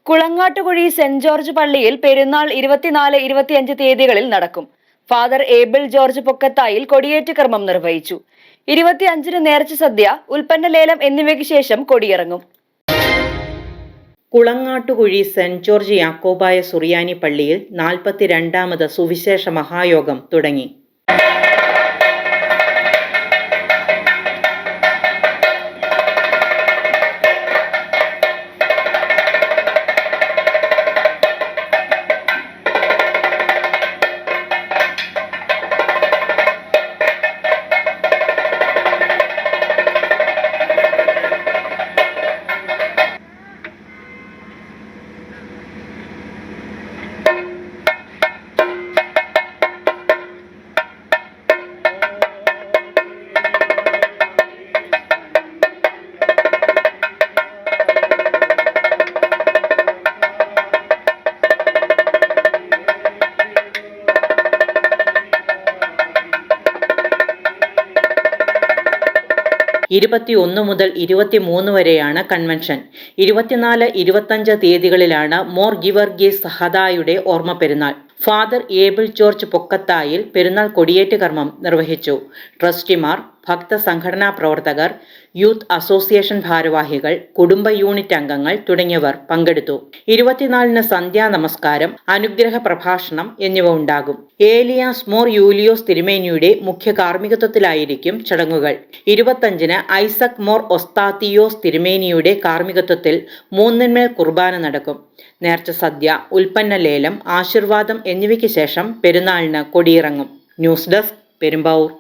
Kulangattukuzhi saint George പള്ളിയിൽ പെരുന്നാൾ 24, 25 തീയതികളിൽ നടക്കും. ഫാദർ ഏബിൾ ജോർജ് പൊക്കത്തായിൽ കൊടിയേറ്റ് കർമ്മം നിർവഹിച്ചു. 25-ന് നേർച്ച സദ്യ, ഉൽപ്പന്ന ലേലം എന്നിവയ്ക്ക് ശേഷം കൊടിയിറങ്ങും. കുളങ്ങാട്ടുകുഴി സെന്റ് ജോർജ് യാക്കോബായ സുറിയാനി പള്ളിയിൽ 42ാമത് സുവിശേഷ മഹായോഗം തുടങ്ങി. (21 മുതൽ 23 വരെയാണ് കൺവെൻഷൻ. 24, 25 തീയതികളിലാണ് മോർ ഗീവർഗീസ് ഹദായുടെ ഓർമ്മ പെരുന്നാൾ. ഫാദർ ഏബിൾ ജോർജ് പൊക്കത്തായിൽ പെരുന്നാൾ കൊടിയേറ്റ് കർമ്മം നിർവഹിച്ചു. ട്രസ്റ്റിമാർ, ഭക്ത സംഘടനാ പ്രവർത്തകർ, യൂത്ത് അസോസിയേഷൻ ഭാരവാഹികൾ, കുടുംബ യൂണിറ്റ് അംഗങ്ങൾ തുടങ്ങിയവർ പങ്കെടുത്തു. 24-ന് സന്ധ്യാ നമസ്കാരം, അനുഗ്രഹ പ്രഭാഷണം എന്നിവ ഉണ്ടാകും. ഏലിയാസ് മോർ യൂലിയോസ് തിരുമേനിയുടെ മുഖ്യ കാർമ്മികത്വത്തിലായിരിക്കും ചടങ്ങുകൾ. 25-ന് ഐസക് മോർ ഒസ്താത്തിയോസ് തിരുമേനിയുടെ കാർമ്മികത്വത്തിൽ 3-ന്മേൽ കുർബാന നടക്കും. നേർച്ച സദ്യ, ഉൽപ്പന്ന ലേലം, ആശീർവാദം എന്നിവയ്ക്ക് ശേഷം പെരുന്നാളിന് കൊടിയിറങ്ങും. News desk, Perumbavoor.